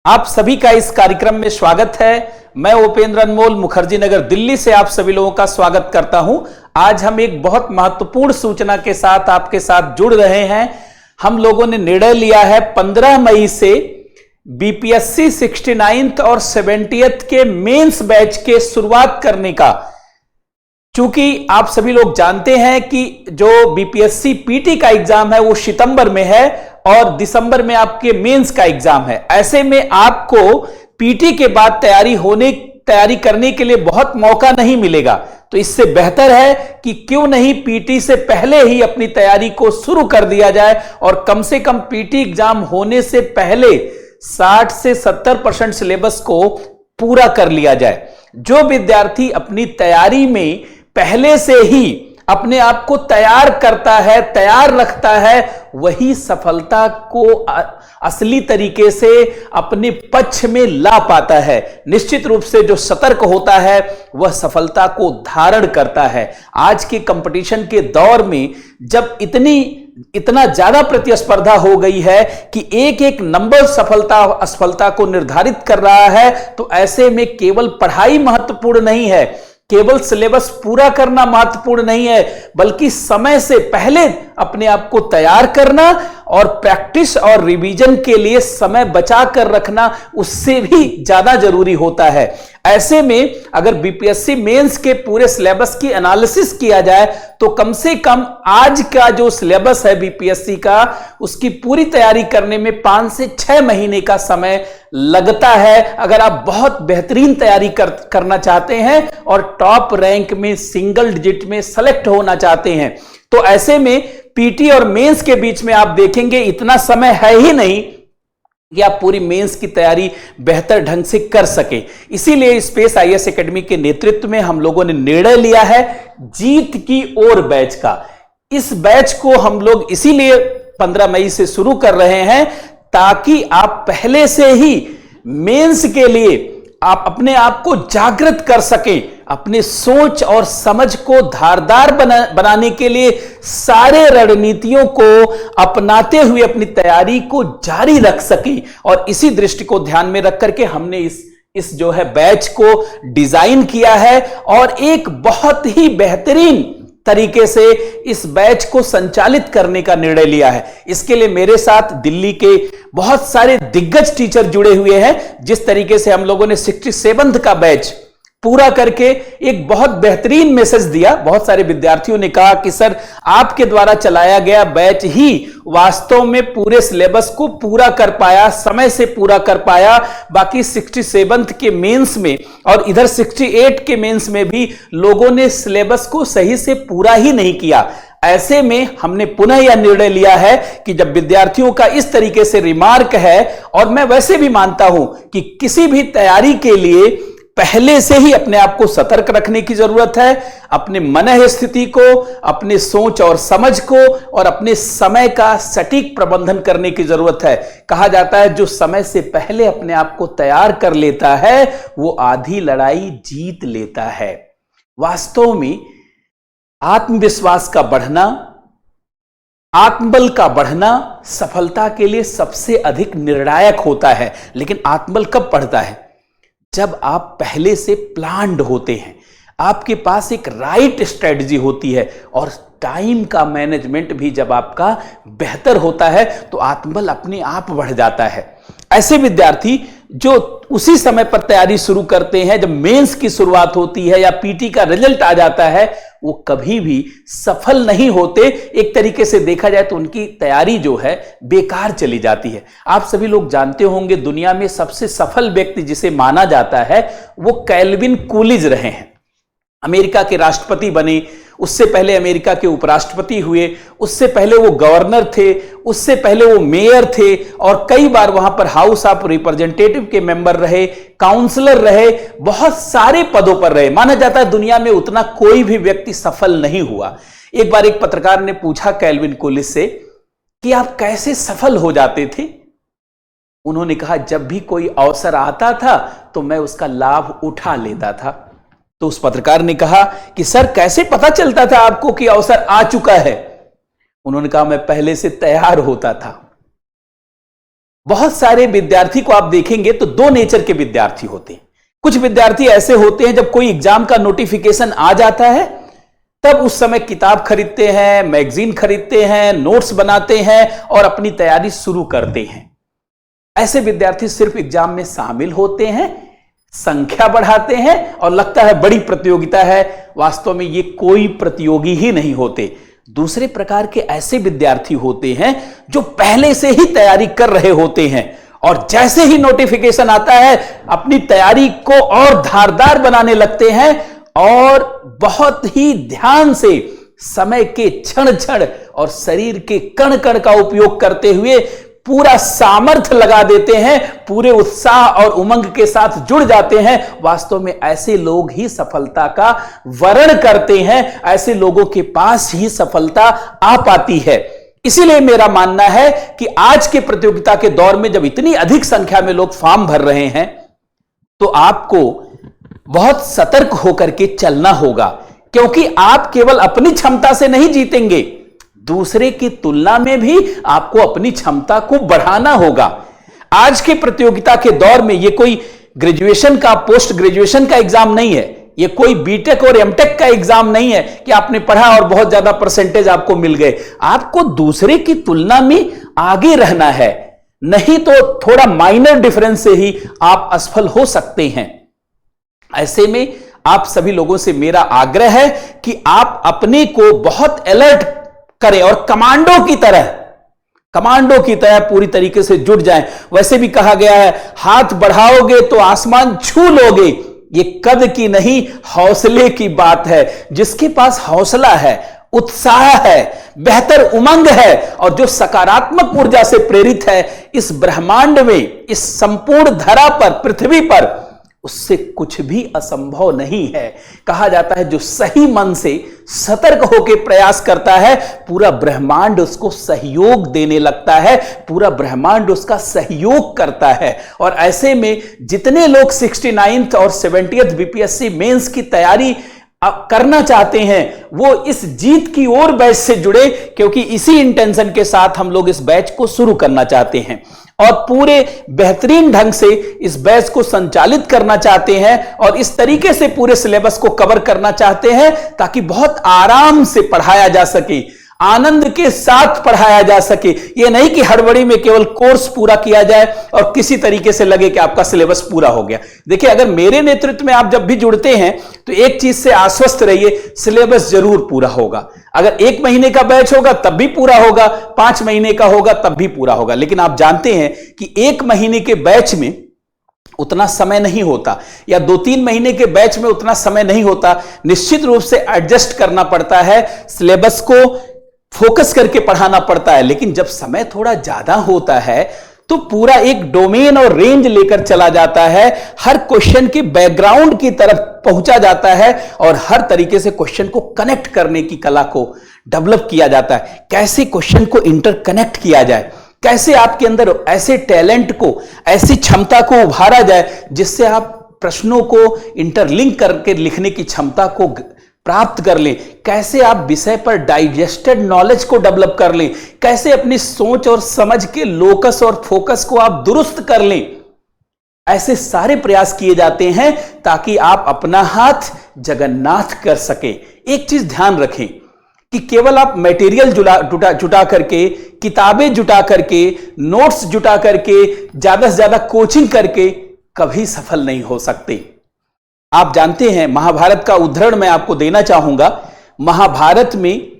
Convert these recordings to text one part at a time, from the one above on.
आप सभी का इस कार्यक्रम में स्वागत है। मैं उपेंद्र अनमोल मुखर्जी नगर दिल्ली से आप सभी लोगों का स्वागत करता हूं। आज हम एक बहुत महत्वपूर्ण सूचना के साथ आपके साथ जुड़ रहे हैं। हम लोगों ने निर्णय लिया है 15 मई से बीपीएससी 69th और 70th के मेंस बैच के शुरुआत करने का। चूंकि आप सभी लोग जानते हैं कि जो बीपीएससी पीटी का एग्जाम है वो सितंबर में है और दिसंबर में आपके मेंस का एग्जाम है। ऐसे में आपको पीटी के बाद तैयारी करने के लिए बहुत मौका नहीं मिलेगा। तो इससे बेहतर है कि क्यों नहीं पीटी से पहले ही अपनी तैयारी को शुरू कर दिया जाए और कम से कम पीटी एग्जाम होने से पहले 60 से 70% सिलेबस को पूरा कर लिया जाए। जो विद्यार्थी अपनी तैयारी में पहले से ही अपने आप को तैयार करता है, तैयार रखता है, वही सफलता को असली तरीके से अपने पक्ष में ला पाता है। निश्चित रूप से जो सतर्क होता है वह सफलता को धारण करता है। आज के कंपटीशन के दौर में जब इतना ज्यादा प्रतिस्पर्धा हो गई है कि एक एक नंबर सफलता असफलता को निर्धारित कर रहा है, तो ऐसे में केवल पढ़ाई महत्वपूर्ण नहीं है, केवल सिलेबस पूरा करना महत्वपूर्ण नहीं है, बल्कि समय से पहले अपने आप को तैयार करना और प्रैक्टिस और रिवीजन के लिए समय बचा कर रखना उससे भी ज्यादा जरूरी होता है। ऐसे में अगर बीपीएससी मेंस के पूरे सिलेबस की एनालिसिस किया जाए तो कम से कम आज का जो सिलेबस है बीपीएससी का, उसकी पूरी तैयारी करने में 5 से 6 महीने का समय लगता है। अगर आप बहुत बेहतरीन तैयारी करना चाहते हैं और टॉप रैंक में सिंगल डिजिट में सेलेक्ट होना चाहते हैं, तो ऐसे में पीटी और मेंस के बीच में आप देखेंगे इतना समय है ही नहीं कि आप पूरी मेंस की तैयारी बेहतर ढंग से कर सके। इसीलिए स्पेस आईएएस एकेडमी के नेतृत्व में हम लोगों ने निर्णय लिया है जीत की ओर बैच का। इस बैच को हम लोग इसीलिए 15 मई से शुरू कर रहे हैं ताकि आप पहले से ही मेंस के लिए आप अपने आप को जागृत कर सकें, अपने सोच और समझ को धारदार बनाने के लिए सारे रणनीतियों को अपनाते हुए अपनी तैयारी को जारी रख सकें। और इसी दृष्टि को ध्यान में रख करके हमने इस जो है बैच को डिजाइन किया है और एक बहुत ही बेहतरीन तरीके से इस बैच को संचालित करने का निर्णय लिया है। इसके लिए मेरे साथ दिल्ली के बहुत सारे दिग्गज टीचर जुड़े हुए हैं। जिस तरीके से हम लोगों ने 67th का बैच पूरा करके एक बहुत बेहतरीन मैसेज दिया, बहुत सारे विद्यार्थियों ने कहा कि सर आपके द्वारा चलाया गया बैच ही वास्तव में पूरे सिलेबस को पूरा कर पाया, समय से पूरा कर पाया। बाकी 67th के मेंस में और इधर 68 के मेंस में भी लोगों ने सिलेबस को सही से पूरा ही नहीं किया। ऐसे में हमने पुनः यह निर्णय लिया है कि जब विद्यार्थियों का इस तरीके से रिमार्क है, और मैं वैसे भी मानता हूं कि किसी भी तैयारी के लिए पहले से ही अपने आप को सतर्क रखने की जरूरत है, अपने मन स्थिति को, अपने सोच और समझ को और अपने समय का सटीक प्रबंधन करने की जरूरत है। कहा जाता है जो समय से पहले अपने आप को तैयार कर लेता है वो आधी लड़ाई जीत लेता है। वास्तव में आत्मविश्वास का बढ़ना, आत्मबल का बढ़ना सफलता के लिए सबसे अधिक निर्णायक होता है। लेकिन आत्मबल कब बढ़ता है? जब आप पहले से प्लान्ड होते हैं, आपके पास एक राइट स्ट्रेटजी होती है और टाइम का मैनेजमेंट भी जब आपका बेहतर होता है तो आत्मबल अपने आप बढ़ जाता है। ऐसे विद्यार्थी जो उसी समय पर तैयारी शुरू करते हैं जब मेंस की शुरुआत होती है या पीटी का रिजल्ट आ जाता है, वो कभी भी सफल नहीं होते। एक तरीके से देखा जाए तो उनकी तैयारी जो है बेकार चली जाती है। आप सभी लोग जानते होंगे दुनिया में सबसे सफल व्यक्ति जिसे माना जाता है वो कैल्विन कूलिज रहे हैं। अमेरिका के राष्ट्रपति बने, उससे पहले अमेरिका के उपराष्ट्रपति हुए, उससे पहले वो गवर्नर थे, उससे पहले वो मेयर थे और कई बार वहां पर हाउस ऑफ रिप्रेजेंटेटिव के मेंबर रहे, काउंसलर रहे, बहुत सारे पदों पर रहे। माना जाता है दुनिया में उतना कोई भी व्यक्ति सफल नहीं हुआ। एक बार एक पत्रकार ने पूछा कैल्विन कूलिज से कि आप कैसे सफल हो जाते थे? उन्होंने कहा जब भी कोई अवसर आता था तो मैं उसका लाभ उठा लेता था। तो उस पत्रकार ने कहा कि सर कैसे पता चलता था आपको कि अवसर आ चुका है? उन्होंने कहा मैं पहले से तैयार होता था। बहुत सारे विद्यार्थी को आप देखेंगे तो दो नेचर के विद्यार्थी होते हैं। कुछ विद्यार्थी ऐसे होते हैं, जब कोई एग्जाम का नोटिफिकेशन आ जाता है तब उस समय किताब खरीदते हैं, मैगजीन खरीदते हैं, नोट्स बनाते हैं और अपनी तैयारी शुरू करते हैं। ऐसे विद्यार्थी सिर्फ एग्जाम में शामिल होते हैं, संख्या बढ़ाते हैं और लगता है बड़ी प्रतियोगिता है, वास्तव में ये कोई प्रतियोगी ही नहीं होते। दूसरे प्रकार के ऐसे विद्यार्थी होते हैं जो पहले से ही तैयारी कर रहे होते हैं और जैसे ही नोटिफिकेशन आता है अपनी तैयारी को और धारदार बनाने लगते हैं और बहुत ही ध्यान से समय के क्षण क्षण और शरीर के कण कण का उपयोग करते हुए पूरा सामर्थ्य लगा देते हैं, पूरे उत्साह और उमंग के साथ जुड़ जाते हैं। वास्तव में ऐसे लोग ही सफलता का वर्ण करते हैं, ऐसे लोगों के पास ही सफलता आ पाती है। इसीलिए मेरा मानना है कि आज के प्रतियोगिता के दौर में जब इतनी अधिक संख्या में लोग फॉर्म भर रहे हैं तो आपको बहुत सतर्क होकर के चलना होगा, क्योंकि आप केवल अपनी क्षमता से नहीं जीतेंगे, दूसरे की तुलना में भी आपको अपनी क्षमता को बढ़ाना होगा। आज के प्रतियोगिता के दौर में यह कोई ग्रेजुएशन का, पोस्ट ग्रेजुएशन का एग्जाम नहीं है, यह कोई बीटेक और एमटेक का एग्जाम नहीं है कि आपने पढ़ा और बहुत ज्यादा परसेंटेज आपको मिल गए। आपको दूसरे की तुलना में आगे रहना है, नहीं तो थोड़ा माइनर डिफरेंस से ही आप असफल हो सकते हैं। ऐसे में आप सभी लोगों से मेरा आग्रह है कि आप अपने को बहुत अलर्ट करें और कमांडो की तरह पूरी तरीके से जुट जाएं। वैसे भी कहा गया है, हाथ बढ़ाओगे तो आसमान छू लोगे। ये कद की नहीं, हौसले की बात है। जिसके पास हौसला है, उत्साह है, बेहतर उमंग है और जो सकारात्मक ऊर्जा से प्रेरित है, इस ब्रह्मांड में, इस संपूर्ण धरा पर, पृथ्वी पर, उससे कुछ भी असंभव नहीं है। कहा जाता है जो सही मन से सतर्क होकर प्रयास करता है, पूरा ब्रह्मांड उसको सहयोग देने लगता है, पूरा ब्रह्मांड उसका सहयोग करता है। और ऐसे में जितने लोग 69th और 70th बीपीएससी मेंस की तैयारी करना चाहते हैं वो इस जीत की ओर बैच से जुड़े, क्योंकि इसी इंटेंशन के साथ हम लोग इस बैच को शुरू करना चाहते हैं और पूरे बेहतरीन ढंग से इस बैच को संचालित करना चाहते हैं और इस तरीके से पूरे सिलेबस को कवर करना चाहते हैं ताकि बहुत आराम से पढ़ाया जा सके, आनंद के साथ पढ़ाया जा सके। यह नहीं कि हड़बड़ी में केवल कोर्स पूरा किया जाए और किसी तरीके से लगे कि आपका सिलेबस पूरा हो गया। देखिए, अगर मेरे नेतृत्व में आप जब भी जुड़ते हैं तो एक चीज से आश्वस्त रहिए, सिलेबस जरूर पूरा होगा। अगर 1 महीने का बैच होगा तब भी पूरा होगा, 5 महीने का होगा तब भी पूरा होगा। लेकिन आप जानते हैं कि 1 महीने के बैच में उतना समय नहीं होता या 2-3 महीने के बैच में उतना समय नहीं होता। निश्चित रूप से एडजस्ट करना पड़ता है, सिलेबस को फोकस करके पढ़ाना पड़ता है। लेकिन जब समय थोड़ा ज्यादा होता है तो पूरा एक डोमेन और रेंज लेकर चला जाता है, हर क्वेश्चन की बैकग्राउंड की तरफ पहुंचा जाता है और हर तरीके से क्वेश्चन को कनेक्ट करने की कला को डेवलप किया जाता है। कैसे क्वेश्चन को इंटरकनेक्ट किया जाए, कैसे आपके अंदर ऐसे टैलेंट को, ऐसी क्षमता को उभारा जाए जिससे आप प्रश्नों को इंटरलिंक करके लिखने की क्षमता को प्राप्त कर लें, कैसे आप विषय पर डाइजेस्टेड नॉलेज को डेवलप कर लें, कैसे अपनी सोच और समझ के लोकस और फोकस को आप दुरुस्त कर लें। ऐसे सारे प्रयास किए जाते हैं ताकि आप अपना हाथ जगन्नाथ कर सके। एक चीज ध्यान रखें कि केवल आप मटेरियल जुटा करके, किताबें जुटा करके, नोट्स जुटा करके, ज्यादा से ज्यादा कोचिंग करके कभी सफल नहीं हो सकते। आप जानते हैं, महाभारत का उदाहरण मैं आपको देना चाहूंगा। महाभारत में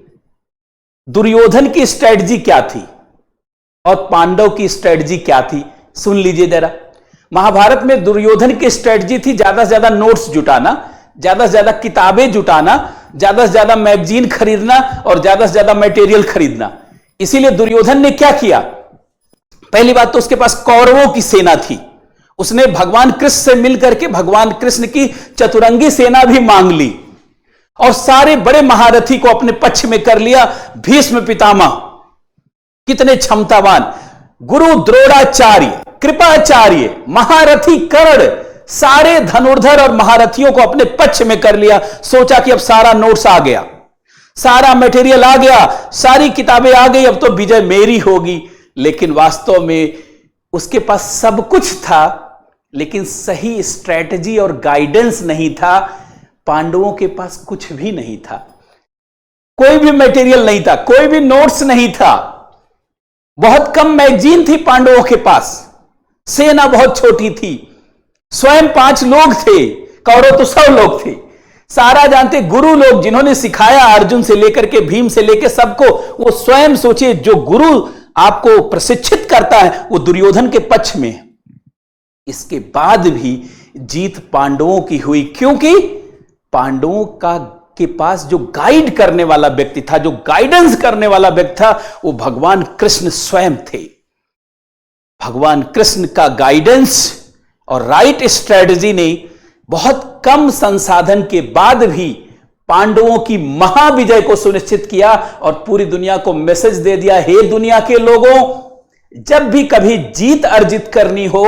दुर्योधन की स्ट्रेटजी क्या थी और पांडव की स्ट्रेटजी क्या थी, सुन लीजिए जरा। महाभारत में दुर्योधन की स्ट्रेटजी थी ज्यादा से ज्यादा नोट्स जुटाना, ज्यादा से ज्यादा किताबें जुटाना, ज्यादा से ज्यादा मैगजीन खरीदना और ज्यादा से ज्यादा मटेरियल खरीदना। इसीलिए दुर्योधन ने क्या किया, पहली बात तो उसके पास कौरवों की सेना थी, उसने भगवान कृष्ण से मिलकर के भगवान कृष्ण की चतुरंगी सेना भी मांग ली और सारे बड़े महारथी को अपने पक्ष में कर लिया। भीष्म पितामह कितने क्षमतावान, गुरु द्रोणाचार्य, कृपाचार्य, महारथी कर्ण, सारे धनुर्धर और महारथियों को अपने पक्ष में कर लिया। सोचा कि अब सारा नोट्स आ गया, सारा मटेरियल आ गया, सारी किताबें आ गई, अब तो विजय मेरी होगी। लेकिन वास्तव में उसके पास सब कुछ था, लेकिन सही स्ट्रेटजी और गाइडेंस नहीं था। पांडवों के पास कुछ भी नहीं था, कोई भी मटेरियल नहीं था, कोई भी नोट्स नहीं था, बहुत कम मैगजीन थी पांडवों के पास, सेना बहुत छोटी थी, स्वयं 5 लोग थे, कौरव तो 100 लोग थे। सारा जानते गुरु लोग जिन्होंने सिखाया, अर्जुन से लेकर के भीम से लेकर सबको, वो स्वयं सोचिए जो गुरु आपको प्रशिक्षित करता है वो दुर्योधन के पक्ष में है। इसके बाद भी जीत पांडवों की हुई, क्योंकि पांडवों के पास जो गाइड करने वाला व्यक्ति था, जो गाइडेंस करने वाला व्यक्ति था, वो भगवान कृष्ण स्वयं थे। भगवान कृष्ण का गाइडेंस और राइट स्ट्रेटजी ने बहुत कम संसाधन के बाद भी पांडवों की महाविजय को सुनिश्चित किया और पूरी दुनिया को मैसेज दे दिया, हे दुनिया के लोगों, जब भी कभी जीत अर्जित करनी हो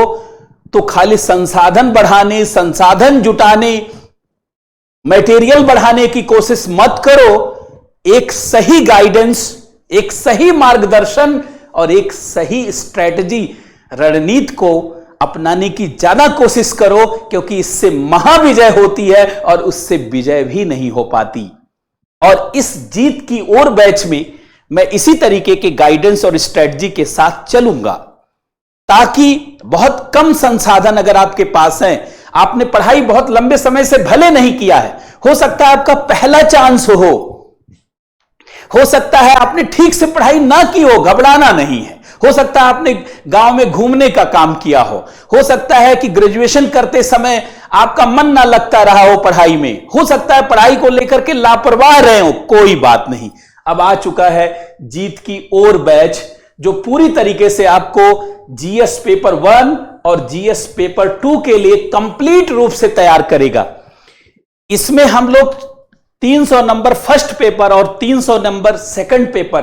तो खाली संसाधन बढ़ाने, संसाधन जुटाने, मटेरियल बढ़ाने की कोशिश मत करो। एक सही गाइडेंस, एक सही मार्गदर्शन और एक सही स्ट्रेटजी, रणनीति को अपनाने की ज्यादा कोशिश करो, क्योंकि इससे महाविजय होती है और उससे विजय भी नहीं हो पाती। और इस जीत की ओर बैच में मैं इसी तरीके के गाइडेंस और स्ट्रेटजी के साथ चलूंगा, ताकि बहुत कम संसाधन अगर आपके पास हैं, आपने पढ़ाई बहुत लंबे समय से भले नहीं किया है, हो सकता है आपका पहला चांस हो सकता है आपने ठीक से पढ़ाई ना की हो, घबराना नहीं है। हो सकता है आपने गांव में घूमने का काम किया हो सकता है कि ग्रेजुएशन करते समय आपका मन ना लगता रहा हो पढ़ाई में, हो सकता है पढ़ाई को लेकर के लापरवाह रहे हो, कोई बात नहीं। अब आ चुका है जीत की ओर बैच, जो पूरी तरीके से आपको जीएस पेपर 1 और जीएस पेपर 2 के लिए कंप्लीट रूप से तैयार करेगा। इसमें हम लोग 300 नंबर फर्स्ट पेपर और 300 नंबर सेकंड पेपर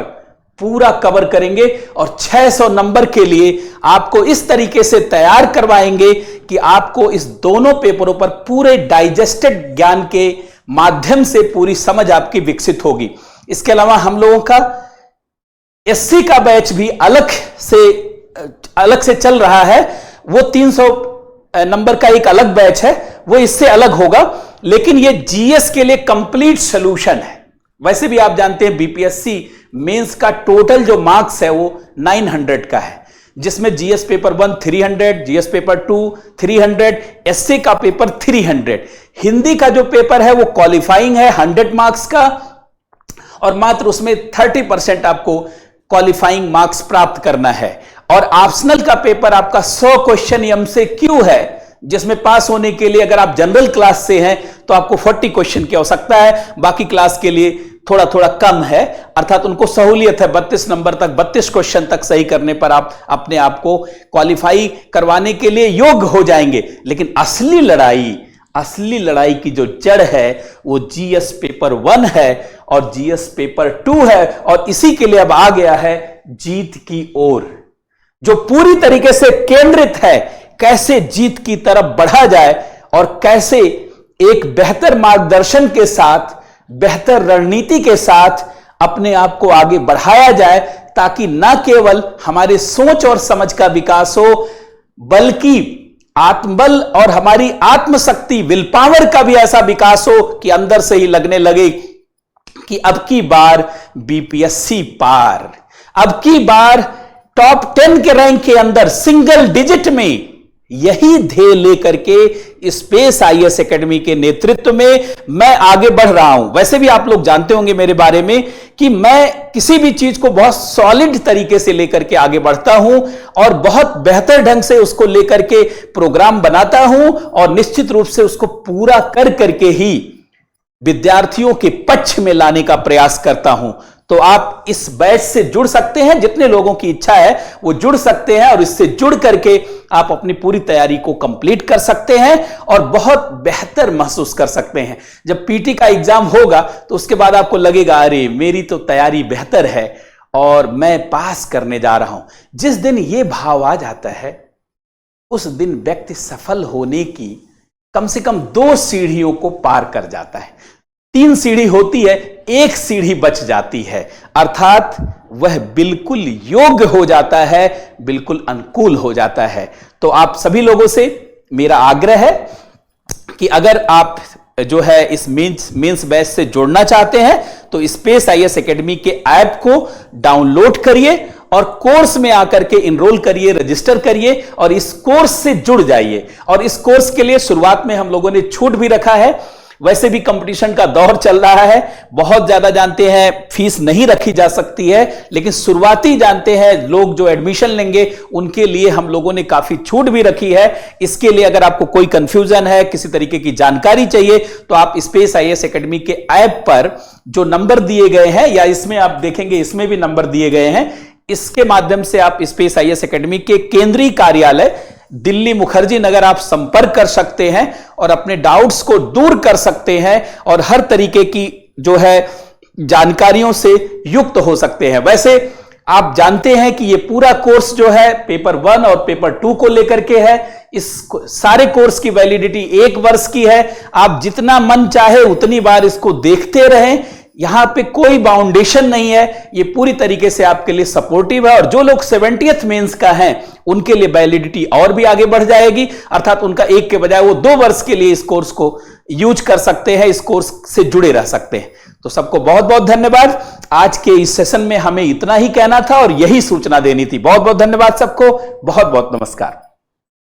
पूरा कवर करेंगे और 600 नंबर के लिए आपको इस तरीके से तैयार करवाएंगे कि आपको इस दोनों पेपरों पर पूरे डाइजेस्टेड ज्ञान के माध्यम से पूरी समझ आपकी विकसित होगी। इसके अलावा हम लोगों का एससी का बैच भी अलग से चल रहा है। वो 300 नंबर का एक अलग बैच है, वो इससे अलग होगा, लेकिन ये जीएस के लिए कंप्लीट सॉल्यूशन है। वैसे भी आप जानते हैं बीपीएससी मेंस का टोटल जो मार्क्स है वो 900 का है, जिसमें GS paper 1 300, GS paper 2 300, SC का पेपर 300। हिंदी का जो पेपर है वो क्वालिफाइंग है 100 मार्क्स का, और मात्र उसमें 30% आपको क्वालिफाइंग मार्क्स प्राप्त करना है। और ऑप्शनल का पेपर आपका 100 क्वेश्चन एमसीक्यू है, जिसमें पास होने के लिए अगर आप जनरल क्लास से हैं तो आपको 40 क्वेश्चन की आवश्यकता है, बाकी क्लास के लिए थोड़ा थोड़ा कम है, अर्थात उनको सहूलियत है 32 नंबर तक, 32 क्वेश्चन तक सही करने पर आप अपने आप को क्वालिफाई करवाने के लिए योग्य हो जाएंगे। लेकिन असली लड़ाई की जो जड़ है वो जीएस पेपर 1 है और जीएस पेपर 2 है, और इसी के लिए अब आ गया है जीत की ओर, जो पूरी तरीके से केंद्रित है कैसे जीत की तरफ बढ़ा जाए और कैसे एक बेहतर मार्गदर्शन के साथ, बेहतर रणनीति के साथ अपने आप को आगे बढ़ाया जाए, ताकि ना केवल हमारे सोच और समझ का विकास हो, बल्कि आत्मबल और हमारी आत्मशक्ति, विल पावर का भी ऐसा विकास हो कि अंदर से ही लगने लगे कि अब की बार बीपीएससी पार, अब की बार टॉप 10 के रैंक के अंदर सिंगल डिजिट में। यही ध्येय लेकर के स्पेस आईएएस एकेडमी के नेतृत्व में मैं आगे बढ़ रहा हूं। वैसे भी आप लोग जानते होंगे मेरे बारे में कि मैं किसी भी चीज को बहुत सॉलिड तरीके से लेकर के आगे बढ़ता हूं और बहुत बेहतर ढंग से उसको लेकर के प्रोग्राम बनाता हूं, और निश्चित रूप से उसको पूरा कर करके ही विद्यार्थियों के पक्ष में लाने का प्रयास करता हूं। तो आप इस बैच से जुड़ सकते हैं, जितने लोगों की इच्छा है वो जुड़ सकते हैं, और इससे जुड़ करके आप अपनी पूरी तैयारी को कंप्लीट कर सकते हैं और बहुत बेहतर महसूस कर सकते हैं। जब पीटी का एग्जाम होगा तो उसके बाद आपको लगेगा अरे मेरी तो तैयारी बेहतर है और मैं पास करने जा रहा हूं। जिस दिन ये भाव आ जाता है उस दिन व्यक्ति सफल होने की कम से कम 2 सीढ़ियों को पार कर जाता है। 3 सीढ़ी होती है, एक सीढ़ी बच जाती है, अर्थात वह बिल्कुल योग्य हो जाता है, बिल्कुल अनुकूल हो जाता है। तो आप सभी लोगों से मेरा आग्रह है कि अगर आप जो है इस मेंस बैच से जुड़ना चाहते हैं तो स्पेस आईएएस एकेडमी के ऐप को डाउनलोड करिए और कोर्स में आकर के इनरोल करिए, रजिस्टर करिए और इस कोर्स से जुड़ जाइए। और इस कोर्स के लिए शुरुआत में हम लोगों ने छूट भी रखा है। वैसे भी कंपटीशन का दौर चल रहा है, बहुत ज्यादा जानते हैं फीस नहीं रखी जा सकती है, लेकिन शुरुआती जानते हैं लोग जो एडमिशन लेंगे उनके लिए हम लोगों ने काफी छूट भी रखी है। इसके लिए अगर आपको कोई कंफ्यूजन है, किसी तरीके की जानकारी चाहिए, तो आप स्पेस आईएएस एकेडमी के ऐप पर जो नंबर दिए गए हैं, या इसमें आप देखेंगे इसमें भी नंबर दिए गए हैं, इसके माध्यम से आप स्पेस आईएएस एकेडमी के केंद्रीय कार्यालय दिल्ली मुखर्जी नगर आप संपर्क कर सकते हैं और अपने डाउट्स को दूर कर सकते हैं और हर तरीके की जो है जानकारियों से युक्त हो सकते हैं। वैसे आप जानते हैं कि ये पूरा कोर्स जो है पेपर 1 और पेपर 2 को लेकर के है। इस सारे कोर्स की वैलिडिटी 1 वर्ष की है। आप जितना मन चाहे उतनी बार इसको देखते रहें, यहां पे कोई बाउंडेशन नहीं है, ये पूरी तरीके से आपके लिए सपोर्टिव है। और जो लोग 70th मेंस का हैं उनके लिए वैलिडिटी और भी आगे बढ़ जाएगी, अर्थात उनका 1 के बजाय वो 2 वर्ष के लिए इस कोर्स को यूज कर सकते हैं, इस कोर्स से जुड़े रह सकते हैं। तो सबको बहुत बहुत धन्यवाद। आज के इस सेशन में हमें इतना ही कहना था और यही सूचना देनी थी। बहुत बहुत धन्यवाद सबको, बहुत बहुत नमस्कार।